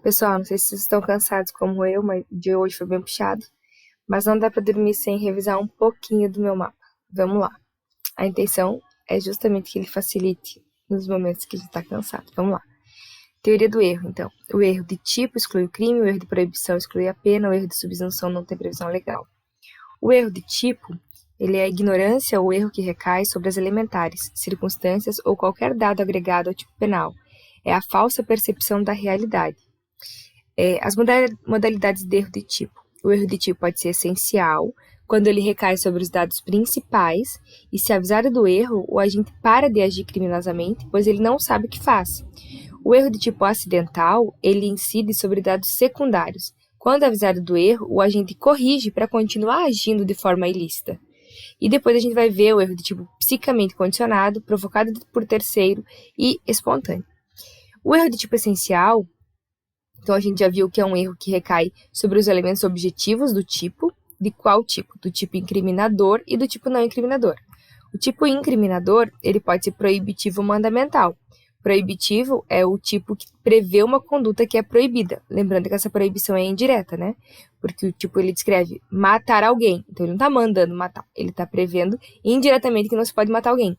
Pessoal, não sei se vocês estão cansados como eu, mas o dia hoje foi bem puxado. Mas não dá para dormir sem revisar um pouquinho do meu mapa. Vamos lá. A intenção é justamente que ele facilite nos momentos que a gente está cansado. Vamos lá. Teoria do erro, então. O erro de tipo exclui o crime, o erro de proibição exclui a pena, o erro de subsunção não tem previsão legal. O erro de tipo, ele é a ignorância ou erro que recai sobre as elementares, circunstâncias ou qualquer dado agregado ao tipo penal. É a falsa percepção da realidade. As modalidades de erro de tipo. O erro de tipo pode ser essencial, quando ele recai sobre os dados principais, e se avisado do erro, o agente para de agir criminosamente, pois ele não sabe o que faz. O erro de tipo acidental, ele incide sobre dados secundários. Quando avisado do erro, o agente corrige para continuar agindo de forma ilícita. E depois a gente vai ver o erro de tipo psicamente condicionado, provocado por terceiro e espontâneo. O erro de tipo essencial, então, a gente já viu que é um erro que recai sobre os elementos objetivos do tipo. De qual tipo? Do tipo incriminador e do tipo não incriminador. O tipo incriminador, ele pode ser proibitivo ou mandamental. Proibitivo é o tipo que prevê uma conduta que é proibida. Lembrando que essa proibição é indireta, né? Porque o tipo, ele descreve matar alguém. Então, ele não está mandando matar. Ele está prevendo indiretamente que não se pode matar alguém.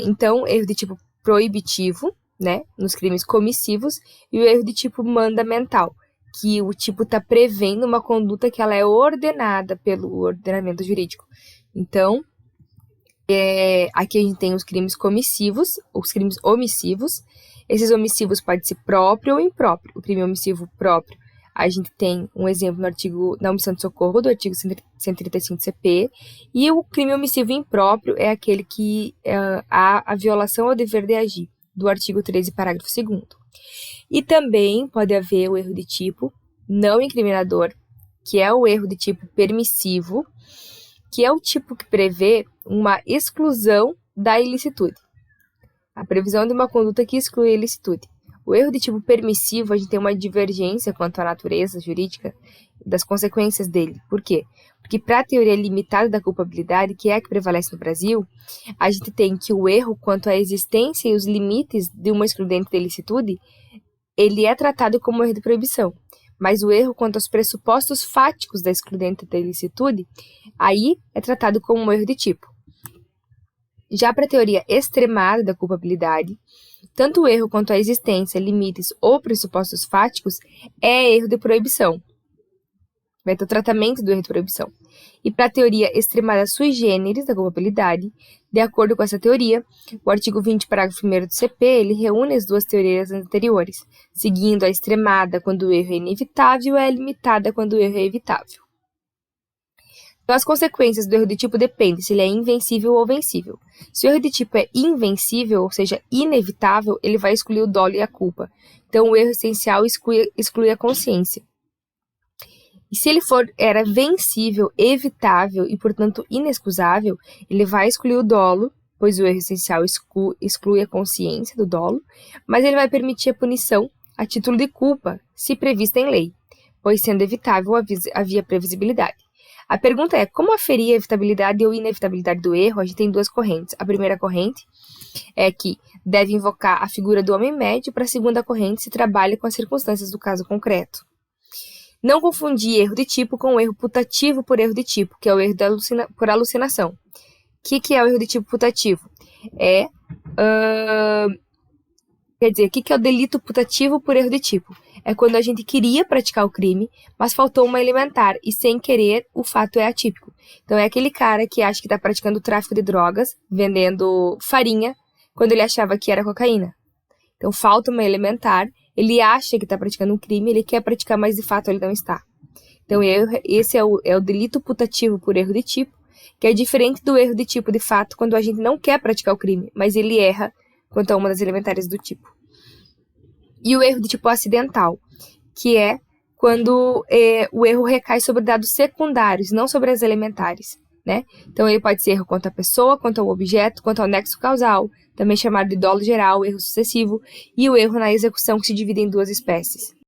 Então, erro de tipo proibitivo, né, nos crimes comissivos, e o erro de tipo mandamental, que o tipo está prevendo uma conduta que ela é ordenada pelo ordenamento jurídico. Então, aqui a gente tem os crimes comissivos, os crimes omissivos. Esses omissivos podem ser próprio ou impróprio. O crime omissivo próprio, a gente tem um exemplo no artigo da omissão de socorro, do artigo 135 do CP, e o crime omissivo impróprio é aquele que há a violação ao dever de agir, do artigo 13, parágrafo 2º. E também pode haver o erro de tipo não incriminador, que é o erro de tipo permissivo, que é o tipo que prevê uma exclusão da ilicitude. A previsão de uma conduta que exclui a ilicitude. O erro de tipo permissivo, a gente tem uma divergência quanto à natureza jurídica das consequências dele. Por quê? Porque para a teoria limitada da culpabilidade, que é a que prevalece no Brasil, a gente tem que o erro quanto à existência e os limites de uma excludente de ilicitude, ele é tratado como erro de proibição. Mas o erro quanto aos pressupostos fáticos da excludente da ilicitude, aí é tratado como um erro de tipo. Já para a teoria extremada da culpabilidade, tanto o erro quanto a existência, limites ou pressupostos fáticos é erro de proibição. Vai ter o tratamento do erro de proibição. E para a teoria extremada sui generis da culpabilidade, de acordo com essa teoria, o artigo 20, parágrafo 1º do CP, ele reúne as duas teorias anteriores, seguindo a extremada quando o erro é inevitável e a limitada quando o erro é evitável. Então, as consequências do erro de tipo dependem se ele é invencível ou vencível. Se o erro de tipo é invencível, ou seja, inevitável, ele vai excluir o dolo e a culpa. Então, o erro essencial exclui a consciência. E se ele era vencível, evitável e, portanto, inexcusável, ele vai excluir o dolo, pois o erro essencial exclui a consciência do dolo, mas ele vai permitir a punição a título de culpa, se prevista em lei, pois, sendo evitável, havia previsibilidade. A pergunta é, como aferir a evitabilidade ou inevitabilidade do erro? A gente tem duas correntes. A primeira corrente é que deve invocar a figura do homem médio, para a segunda corrente se trabalha com as circunstâncias do caso concreto. Não confundir erro de tipo com o erro putativo por erro de tipo, que é o erro por alucinação. O que é o erro de tipo putativo? Quer dizer, o que é o delito putativo por erro de tipo? É quando a gente queria praticar o crime, mas faltou uma elementar, e sem querer, o fato é atípico. Então, é aquele cara que acha que está praticando tráfico de drogas, vendendo farinha, quando ele achava que era cocaína. Então, falta uma elementar, ele acha que está praticando um crime, ele quer praticar, mas de fato ele não está. Então, esse é o delito putativo por erro de tipo, que é diferente do erro de tipo de fato, quando a gente não quer praticar o crime, mas ele erra quanto a uma das elementares do tipo. E o erro de tipo acidental, que é quando o erro recai sobre dados secundários, não sobre as elementares, né? Então, ele pode ser erro quanto à pessoa, quanto ao objeto, quanto ao nexo causal, também chamado de dolo geral, erro sucessivo, e o erro na execução, que se divide em duas espécies.